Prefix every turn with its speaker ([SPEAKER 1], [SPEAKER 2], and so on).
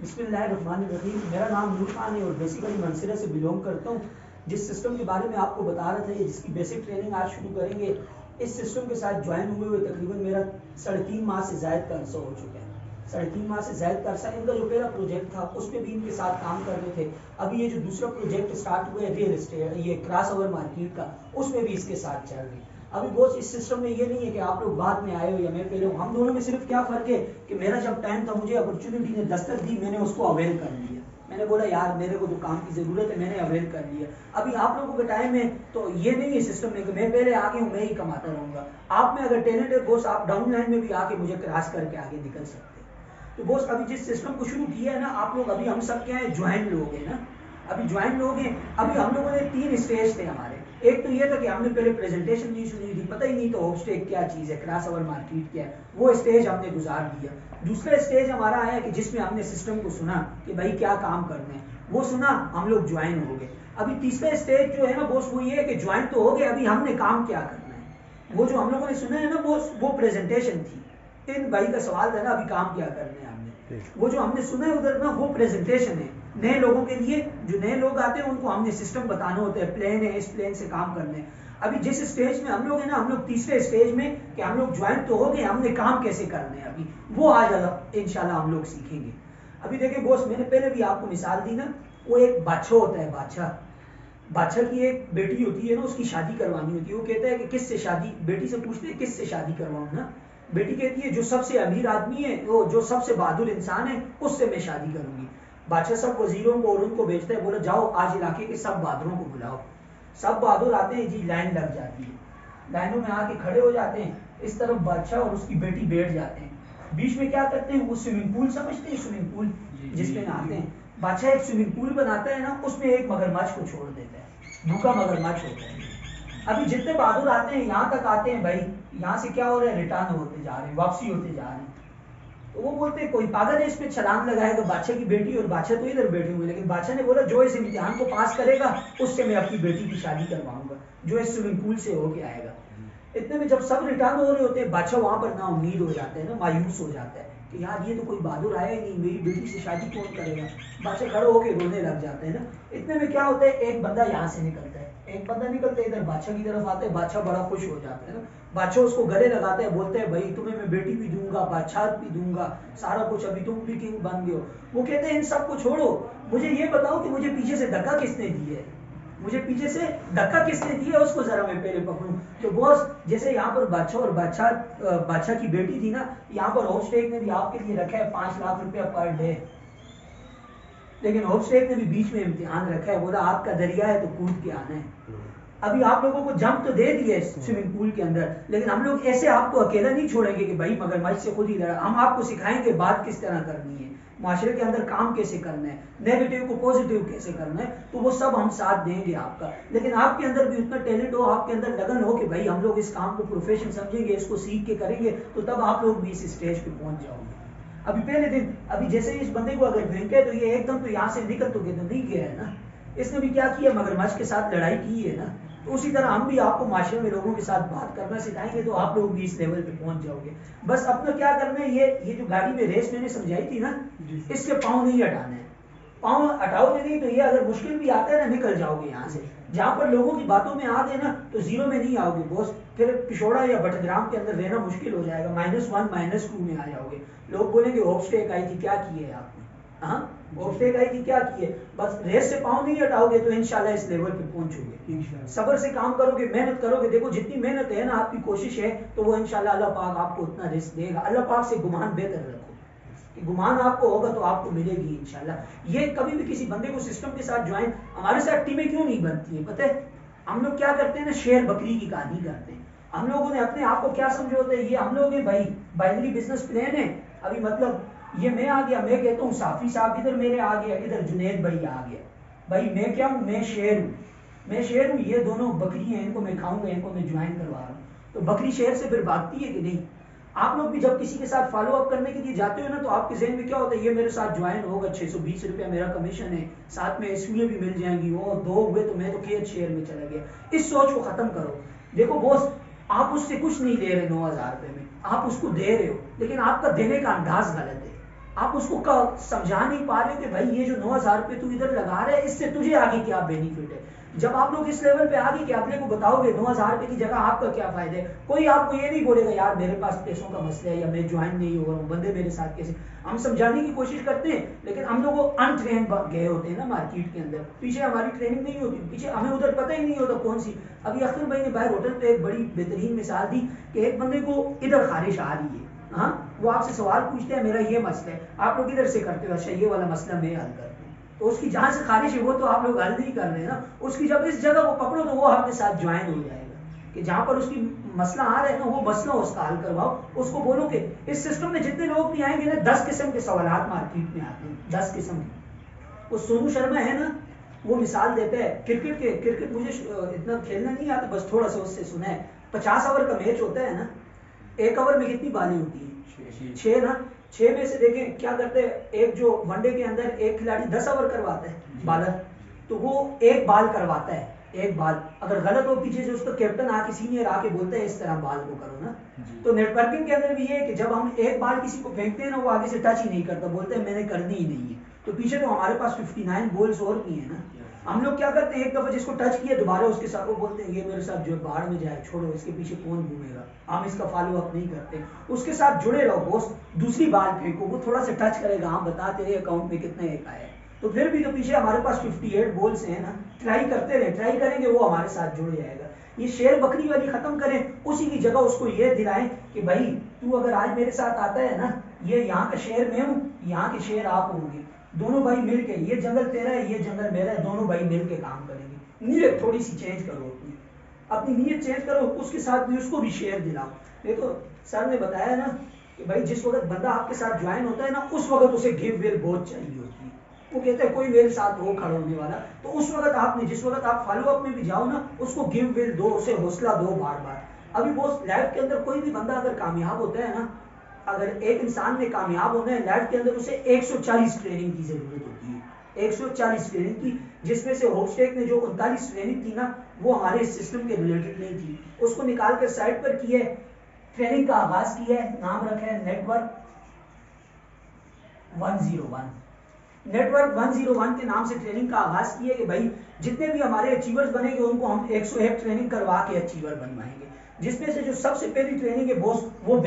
[SPEAKER 1] बिस्मिल्लाहिर्रहमानिर्रहीम। मेरा नाम नूर खान है और बेसिकली मंसूरा से बिलोंग करता हूँ। जिस सिस्टम के बारे में आपको बता रहा था, जिसकी बेसिक ट्रेनिंग आज शुरू करेंगे, इस सिस्टम के साथ ज्वाइन हुए तकरीबन मेरा 3.5 माह से ज़ायद का अरसा हो चुका है। 3.5 माह से ज़ायद का अरसा। इनका जो पहला प्रोजेक्ट था उस पर भी इनके साथ काम कर रहे थे। अभी ये जो दूसरा प्रोजेक्ट स्टार्ट हुआ है रियल एस्टेट, ये क्रॉस ओवर मार्केट का, उसमें भी इसके साथ चल रही है। अभी बॉस इस सिस्टम में ये नहीं है कि आप लोग बाद में आए हो या मैं पहले हूँ। हम दोनों में सिर्फ क्या फ़र्क है कि मेरा जब टाइम था, मुझे अपॉर्चुनिटी ने दस्तक दी, मैंने उसको अवेल कर लिया। मैंने बोला यार मेरे को तो काम की ज़रूरत है, मैंने अवेल कर लिया। अभी आप लोगों के टाइम में तो ये नहीं है सिस्टम में कि मैं पहले आगे हूँ, मैं ही कमाता रहूँगा। आप में अगर टैलेंट है बॉस, आप डाउन लाइन में भी आके मुझे क्रॉस करके आगे निकल सकते हैं। तो बॉस अभी जिस सिस्टम को शुरू किया है ना आप लोग, अभी हम सब क्या है, ज्वाइन लोग हैं ना, अभी ज्वाइन लोग हैं। अभी हम लोगों ने 3 स्टेज थे हमारे। एक तो ये था कि हमने पहले प्रेजेंटेशन नहीं सुनी थी, पता ही नहीं तो होपस्टेक क्या चीज़ है, क्रॉस ओवर मार्केट क्या है, वो स्टेज हमने गुजार दिया। दूसरा स्टेज हमारा आया कि जिसमें हमने सिस्टम को सुना कि भाई क्या काम करना है, वो सुना, हम लोग ज्वाइन हो गए। अभी तीसरा स्टेज जो है ना बॉस, वो ये है कि ज्वाइन तो हो गए, अभी हमने काम क्या करना है। वो जो हम लोगों ने सुना है ना बॉस, वो प्रेजेंटेशन थी। इन भाई का सवाल था ना अभी काम क्या करना है हमने, वो जो हमने सुना है उधर ना, वो प्रेजेंटेशन है नए लोगों के लिए। जो नए लोग आते हैं उनको हमने सिस्टम बताना होता है, प्लेन है, इस प्लेन से काम करने हैं। अभी जिस स्टेज में हम लोग हैं ना, हम लोग तीसरे स्टेज में कि हम लोग ज्वाइन तो हो गए, हमने काम कैसे करने हैं अभी वो आज इंशाल्लाह हम लोग सीखेंगे। अभी देखिए बॉस, मैंने पहले भी आपको मिसाल दी ना, वो एक बादशाह होता है, बादशाह की एक बेटी होती है ना, उसकी शादी करवानी होती है। वो कहता है कि किससे शादी, बेटी से पूछते हैं किससे शादी करवाऊं ना। बेटी कहती है जो सबसे अमीर आदमी है, वो जो सबसे बहादुर इंसान है, उससे मैं शादी करूंगी। बादशाह सब वजीरों को और उनको भेजता है, बोला जाओ आज इलाके के सब बहादुरों को बुलाओ। सब बहादुर आते हैं जी, लाइन लग जाती है। लाइनों में आके खड़े हो जाते हैं। इस तरफ बादशाह और उसकी बेटी बैठ जाते हैं। बीच में क्या करते हैं, वो स्विमिंग पूल समझते हैं, स्विमिंग पूल जिसमें नहाते हैं। बादशाह एक स्विमिंग पूल बनाता है ना, उसमें एक मगरमच्छ को छोड़ देता है, भूखा मगरमच्छ होता है। अभी जितने बहादुर आते हैं यहाँ तक आते हैं भाई, यहाँ से क्या हो रहा है, रिटर्न होते जा रहे हैं, वापसी होते जा रहे हैं। तो वो बोलते हैं कोई पागल है इसमें छलांग लगाएगा, बादशाह की बेटी, और बादशाह तो इधर बैठे हुए। लेकिन बादशाह ने बोला जो इस इम्तिहान को पास करेगा उससे मैं अपनी बेटी की शादी करवाऊंगा, जो इस स्विमिंग पूल से होके आएगा। इतने में जब सब रिटर्न हो रहे होते हैं, बादशाह वहां पर ना उम्मीद हो जाता है ना, मायूस हो जाता है कि यार ये तो कोई बहादुर आया ही नहीं, मेरी बेटी से शादी कौन करेगा। बादशाह खड़े होकर रोने लग जाते हैं ना। इतने में क्या होता है, एक बंदा यहाँ से निकलता है, एक बंदा निकलता है इधर बादशाह की तरफ आता है। बादशाह बड़ा खुश हो जाता है ना। बादशाह उसको गले लगाते हैं, बोलते हैं भाई तुम्हें मैं बेटी भी दूंगा, बादशाह भी दूंगा, सारा कुछ, अभी तुम भी किंग बन गए हो। वो कहते हैं इन सब को छोड़ो, मुझे ये बताओ कि मुझे पीछे से धक्का किसने दी है, मुझे पीछे से धक्का किसने दिया, उसको जरा मैं पहले पकड़ूं। तो बॉस जैसे यहाँ पर बादशाह और बादशाह की बेटी थी ना, यहाँ पर होपस्टेक ने भी आपके लिए रखा है 5 लाख रुपया पर डे। लेकिन होपस्टेक ने भी बीच में इम्तिहान रखा है, बोला आपका दरिया है तो कूद के आना है। अभी आप लोगों को जंप तो दे दिए स्विमिंग पूल के अंदर, लेकिन हम लोग ऐसे आपको अकेला नहीं छोड़ेंगे कि भाई मगरमच्छ से खुद ही लड़ा। हम आपको सिखाएंगे बात किस तरह करनी है, माशरे के अंदर काम कैसे करना है, नेगेटिव को पॉजिटिव कैसे करना है, तो वो सब हम साथ देंगे आपका। लेकिन आपके अंदर भी उतना टैलेंट हो, आपके अंदर लगन हो कि भाई हम लोग इस काम को प्रोफेशन समझेंगे, इसको सीख के करेंगे, तो तब आप लोग भी इस स्टेज पे पहुंच जाओगे। अभी पहले दिन, अभी जैसे इस बंदे को अगर ड्रिंक है तो ये एकदम तो यहाँ से निकल तो नहीं गया है ना, इसने भी क्या किया, मगरमच्छ के साथ लड़ाई की है ना। तो उसी तरह हम भी आपको माशरे में लोगों के साथ बात करना सिखाएंगे, तो आप लोग भी इस लेवल पे पहुंच जाओगे। बस अपना क्या करना है, ये जो गाड़ी में रेस मैंने समझाई थी ना, इसके पाँव नहीं हटाने हैं। पाँव हटाओगे नहीं तो ये अगर मुश्किल भी आता है ना, निकल जाओगे यहाँ से। जहाँ पर लोगों की बातों में आ गए ना तो जीरो में नहीं आओगे बॉस, फिर पिछोड़ा या बटग्राम के अंदर रहना मुश्किल हो जाएगा, -1 -2 में आ जाओगे। लोग बोलेंगे होपस्टेक आई थी, क्या किए आपने, हाँ होपस्टेक आई थी क्या किए। बस रेस से पाँव नहीं हटाओगे तो इंशाल्लाह इस लेवल पे पहुंचोगे। सब्र से काम करोगे, मेहनत करोगे, देखो जितनी मेहनत है ना, आपकी कोशिश है, तो वो इंशाल्लाह अल्लाह पाक आपको उतना रिस्क देगा। अल्लाह पाक से गुमान बेहतर रखो कि गुमान आपको होगा तो आपको मिलेगी इंशाल्लाह। ये कभी भी किसी बंदे को सिस्टम के साथ ज्वाइन, हमारे साथ टीमें क्यों नहीं बनती है पता है, हम लोग क्या करते हैं ना, शेर बकरी की कहानी करते हैं। हम लोगों ने अपने आप को क्या समझे होते हैं, ये हम लोग हैं भाई, बाइनरी बिजनेस प्लान है। अभी मतलब ये मैं आ गया, मैं कहता हूँ साफी साहब इधर मेरे आ गया, इधर जुनेद भाई आ गया, भाई मैं क्या हूँ, मैं शेर हूँ, मैं शेर हूँ, ये दोनों बकरी हैं, इनको मैं खाऊंगा, इनको मैं ज्वाइन करवा रहा हूँ। तो बकरी शेर से फिर भागती है कि नहीं। आप लोग भी जब किसी के साथ फॉलो अप करने के लिए जाते हो ना, तो आपके जहन में क्या होता है, ये मेरे साथ ज्वाइन होगा, 620 रुपया मेरा कमीशन है, साथ में इसलिए भी मिल जाएंगी, वो 2 हुए तो मैं तो खेत शेयर में चला गया। इस सोच को खत्म करो। देखो बॉस, आप उससे कुछ नहीं ले रहे 9000 रुपये में, आप उसको दे रहे हो, लेकिन आपका देने का अंदाज गलत है। आप उसको समझा नहीं पा रहे हो कि भाई ये जो 9,000 रुपये तू इधर लगा रहा है इससे तुझे आगे क्या बेनिफिट है। जब आप लोग इस लेवल पे आगे कि अगले को बताओगे 9,000 रुपये की जगह आपका क्या फायदा है, कोई आपको ये नहीं बोलेगा यार मेरे पास पैसों का मसला है या मैं ज्वाइन नहीं हो रहा हूँ, बंदे मेरे साथ कैसे। हम समझाने की कोशिश करते हैं लेकिन हम लोग अनट्रेन गए होते हैं ना मार्केट के अंदर, पीछे हमारी ट्रेनिंग नहीं होती, पीछे हमें उधर पता ही नहीं होता कौन सी। अभी अख्तर भाई ने बाहर होटल पे एक बड़ी बेहतरीन मिसाल दी कि एक बंदे को इधर खारिश आ रही है, हाँ वो आपसे सवाल पूछते हैं मेरा ये मसला है, आप लोग इधर से करते हो, अच्छा ये वाला मसला मैं हल करता हूँ, तो उसकी जहाँ से खारिश है वो तो आप लोग हल नहीं कर रहे हैं ना, उसकी जब इस जगह वो पकड़ो तो वो आपके साथ ज्वाइन हो जाएगा कि जहाँ पर उसकी मसला आ रहा है ना वो मसला उसका हल करवाओ। उसको बोलो कि इस सिस्टम में जितने लोग भी आएंगे ना 10 किस्म के सवालात मार्केट में आते हैं, 10 किस्म के। वो सोनू शर्मा है ना, वो मिसाल देता है क्रिकेट के, क्रिकेट मुझे इतना खेलना नहीं आता, बस थोड़ा सा उससे सुना है। 50 ओवर का मैच होता है ना, एक ओवर में कितनी बालें होती है? 6 ना। 6 में से देखें क्या करते हैं, एक जो वनडे के अंदर एक खिलाड़ी 10 ओवर करवाता है बालर, तो वो एक बाल करवाता है, एक बाल अगर गलत हो पीछे से उसका कैप्टन आके सीनियर आके बोलता है इस तरह बाल को करो ना। तो नेटवर्किंग के अंदर भी ये है कि जब हम एक बाल किसी को फेंकते हैं ना वो आगे से टच ही नहीं करता, बोलते हैं मैंने करनी ही नहीं है, तो पीछे तो हमारे पास 59 बॉल्स और भी है ना। हम लोग क्या करते हैं, एक दफा जिसको टच किया दोबारा उसके साथ वो बोलते हैं ये मेरे साथ जो बाहर में जाए छोड़ो, इसके पीछे कौन घूमेगा, हम इसका फॉलो अप नहीं करते। उसके साथ जुड़े रहो बोस, दूसरी बाल फेंको, वो थोड़ा सा टच करेगा, हम बता तेरे अकाउंट में कितने एक आए, तो फिर भी तो पीछे हमारे पास 58 बॉल्स हैं ना, ट्राई करते रहे, ट्राई करेंगे वो हमारे साथ जुड़ जाएगा। ये शेर बकरी वाली खत्म करें, उसी की जगह उसको ये दिलाएं कि भाई तू अगर आज मेरे साथ आता है ना, ये यहाँ का शेर मैं हूँ, यहाँ के शेर आप होंगे, दोनों भाई मिलके, ये जंगल तेरा है ये जंगल मेरा है, दोनों भाई मिलके काम करेंगे। नीयत थोड़ी सी चेंज करो, अपनी नीयत चेंज करो, उसके साथ भी उसको भी शेयर दिलाओ। देखो सर ने बताया ना कि भाई जिस वक्त बंदा आपके साथ ज्वाइन होता है ना उस वक्त उसे गिव विल बहुत चाहिए होती है। वो कहते हैं कोई मेरे साथ हो खड़ा होने वाला, तो उस वक्त आपने जिस वक्त आप फॉलो अप में भी जाओ ना उसको गिव विल दो, उसे हौसला दो बार बार। अभी वो लाइफ के अंदर कोई भी बंदा अगर कामयाब होता है ना, अगर एक इंसान ने कामयाब होना है लाइफ के अंदर उसे 140 ट्रेनिंग की जरूरत होती है, 140 ट्रेनिंग की, जिसमें से होपस्टेक ने जो 39 ट्रेनिंग थी ना वो हमारे इस सिस्टम के रिलेटेड नहीं थी, उसको निकाल कर साइड पर किया है, ट्रेनिंग का आगाज किया है, नाम रखा है नेटवर्क 101। नेटवर्क 101 के नाम से ट्रेनिंग का आगाज किया कि भाई जितने भी हमारे अचीवर्स बनेंगे उनको हम 101 ट्रेनिंग करवा के अचीवर बनवाएंगे, जिसमें से जो सबसे पहली ट्रेनिंग है बॉस वो